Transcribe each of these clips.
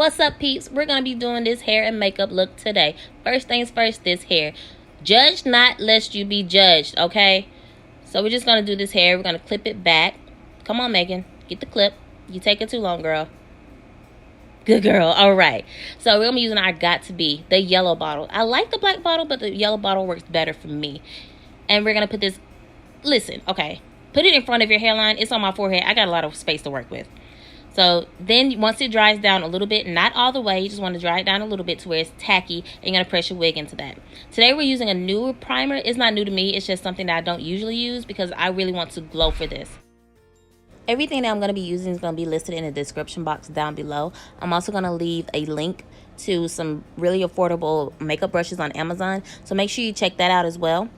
What's up, peeps? We're gonna be doing this hair and makeup look today. First things first, this hair. Judge not lest you be judged, okay? So we're just gonna do this hair. We're gonna clip it back. Come on, Megan, get the clip. You take it too long, girl. Good girl. All right. So we're gonna be using our Got To Be, the yellow bottle. I like the black bottle, but the yellow bottle works better for me. And we're gonna put this. Listen, okay. Put it in front of your hairline. It's on my forehead. I got a lot of space to work with. So then once it dries down a little bit, not all the way, you just want to dry it down a little bit to where it's tacky, and you're going to press your wig into that. Today we're using a newer primer. It's not new to me. It's just something that I don't usually use because I really want to glow for this. Everything that I'm going to be using is going to be listed in the description box down below. I'm also going to leave a link to some really affordable makeup brushes on Amazon. So make sure you check that out as well.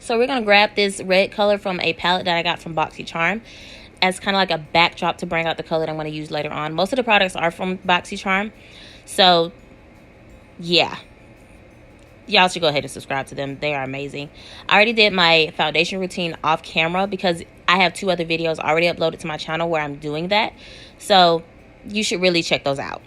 So we're going to grab this red color from a palette that I got from BoxyCharm as kind of like a backdrop to bring out the color that I'm going to use later on. Most of the products are from BoxyCharm. So, yeah. Y'all should go ahead and subscribe to them. They are amazing. I already did my foundation routine off camera because I have 2 other videos already uploaded to my channel where I'm doing that. So, you should really check those out.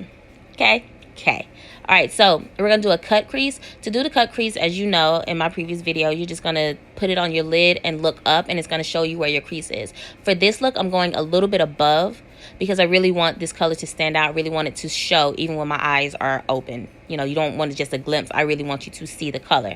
Okay? Okay. All right, so we're going to do a cut crease. To do the cut crease, as you know, in my previous video, you're just going to put it on your lid and look up, and it's going to show you where your crease is. For this look, I'm going a little bit above because I really want this color to stand out. I really want it to show even when my eyes are open. You know, you don't want just a glimpse. I really want you to see the color.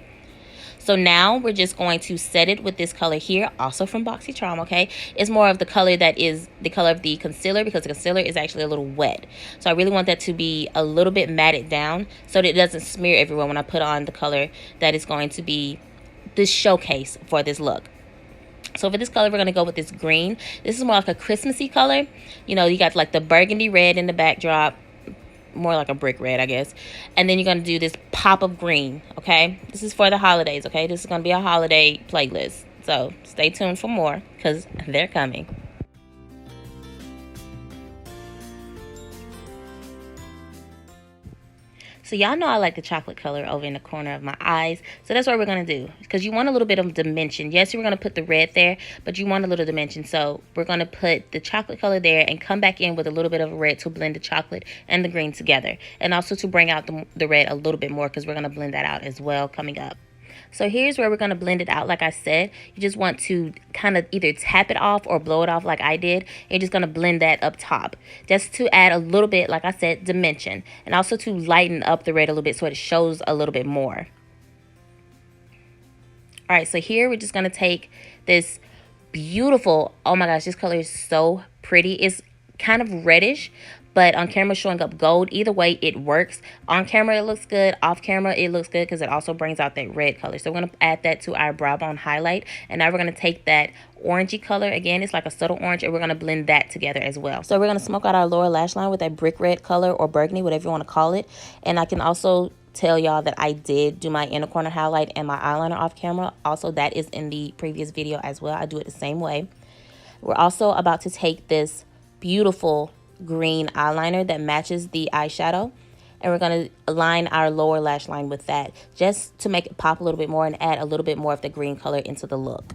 So now we're just going to set it with this color here, also from BoxyCharm, okay? It's more of the color that is the color of the concealer because the concealer is actually a little wet. So I really want that to be a little bit matted down so that it doesn't smear everywhere when I put on the color that is going to be the showcase for this look. So for this color, we're going to go with this green. This is more like a Christmassy color. You know, you got like the burgundy red in the backdrop. More like a brick red, I guess. And then you're going to do this pop of green, okay? This is for the holidays, okay? This is going to be a holiday playlist. So stay tuned for more because they're coming. So y'all know I like the chocolate color over in the corner of my eyes. So that's what we're going to do. Because you want a little bit of dimension. Yes, we're going to put the red there, but you want a little dimension. So we're going to put the chocolate color there and come back in with a little bit of red to blend the chocolate and the green together. And also to bring out the red a little bit more because we're going to blend that out as well coming up. So here's where we're going to blend it out. Like I said, you just want to kind of either tap it off or blow it off like I did. You're just going to blend that up top just to add a little bit, like I said, dimension. And also to lighten up the red a little bit so it shows a little bit more. All right, so here we're just going to take this beautiful, oh my gosh, this color is so pretty. It's kind of reddish, but on camera showing up gold. Either way, it works. On camera, it looks good. Off camera, it looks good because it also brings out that red color. So we're going to add that to our brow bone highlight. And now we're going to take that orangey color. Again, it's like a subtle orange, and we're going to blend that together as well. So we're going to smoke out our lower lash line with that brick red color or burgundy, whatever you want to call it. And I can also tell y'all that I did do my inner corner highlight and my eyeliner off camera. Also, that is in the previous video as well. I do it the same way. We're also about to take this beautiful green eyeliner that matches the eyeshadow, and we're going to line our lower lash line with that just to make it pop a little bit more and add a little bit more of the green color into the look.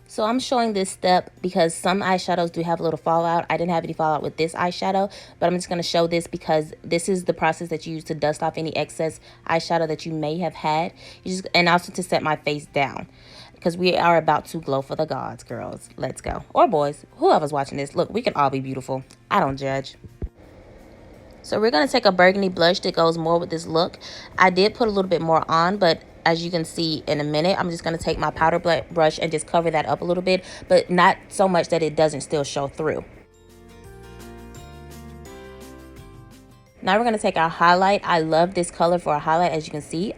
So I'm showing this step because some eyeshadows do have a little fallout. I didn't have any fallout with this eyeshadow, but I'm just going to show this because this is the process that you use to dust off any excess eyeshadow that you may have had. And also to set my face down because we are about to glow for the gods, girls. Let's go. Or boys, whoever's watching this. Look, we can all be beautiful. I don't judge. So we're going to take a burgundy blush that goes more with this look. I did put a little bit more on, but as you can see in a minute, I'm just going to take my powder brush and just cover that up a little bit, but not so much that it doesn't still show through. Now we're going to take our highlight. I love this color for a highlight. As you can see,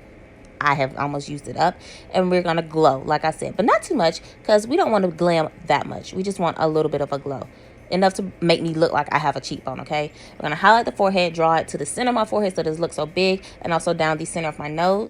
I have almost used it up, and we're going to glow, like I said, but not too much because we don't want to glam that much. We just want a little bit of a glow, enough to make me look like I have a cheekbone, okay? We're going to highlight the forehead, draw it to the center of my forehead so it doesn't look so big, and also down the center of my nose.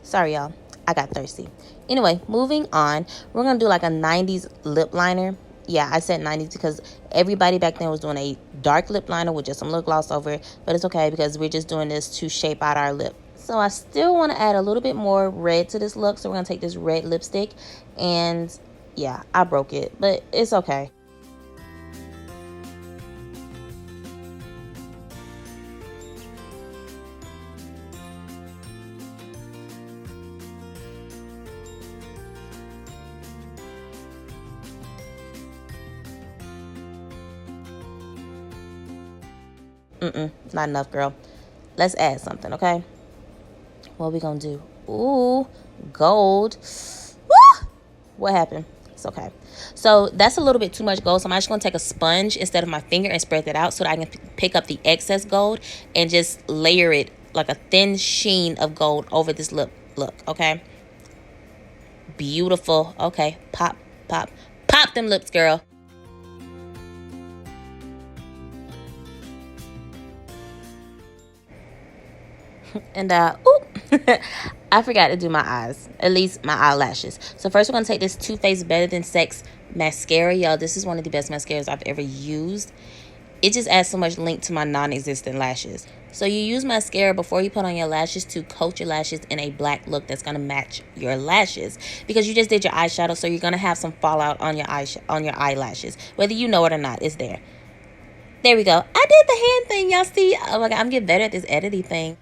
Sorry, y'all. I got thirsty. Anyway, moving on. We're going to do like a 90s lip liner. Yeah, I said 90s because everybody back then was doing a dark lip liner with just some lip gloss over it. But it's okay because we're just doing this to shape out our lip. So I still want to add a little bit more red to this look. So we're going to take this red lipstick and yeah, I broke it, but it's okay. Not enough, girl. Let's add something, okay? What are we gonna do? Ooh, gold. Woo! What happened? It's okay. So that's a little bit too much gold. So I'm actually gonna take a sponge instead of my finger and spread that out so that I can pick up the excess gold and just layer it like a thin sheen of gold over this lip look, okay? Beautiful. Okay, pop, pop, pop them lips, girl. And I forgot to do my eyes, at least my eyelashes. So first we're going to take this Too Faced Better Than Sex mascara. Y'all, this is one of the best mascaras I've ever used. It just adds so much length to my non-existent lashes. So you use mascara before you put on your lashes to coat your lashes in a black look that's going to match your lashes. Because you just did your eyeshadow, so you're going to have some fallout on your eyelashes. Whether you know it or not, it's there. There we go. I did the hand thing, y'all see? Oh my God, I'm getting better at this editing thing.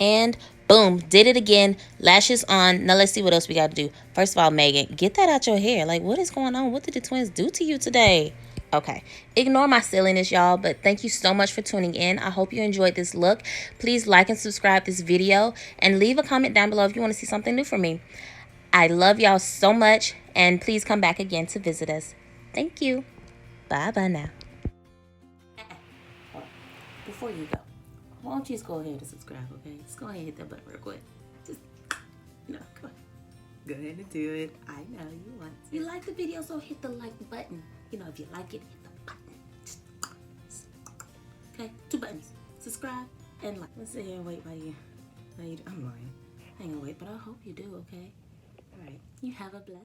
And boom, did it again. Lashes on. Now let's see what else we got to do. First of all, Megan, get that out your hair. Like, what is going on? What did the twins do to you today? Okay, ignore my silliness, y'all, but thank you so much for tuning in. I hope you enjoyed this look. Please like and subscribe this video and leave a comment down below if you want to see something new from me. I love y'all so much, and please come back again to visit us. Thank you. Bye-bye now. Before you go, why don't you just go ahead and subscribe, okay? Just go ahead and hit that button real quick. Just, no, come on. Go ahead and do it. I know you want to. You like the video, so hit the like button. You know, if you like it, hit the button. Okay, 2 buttons. Subscribe and like. Let's sit here and wait while you I'm lying. I ain't gonna wait, but I hope you do, okay? All right. You have a blessed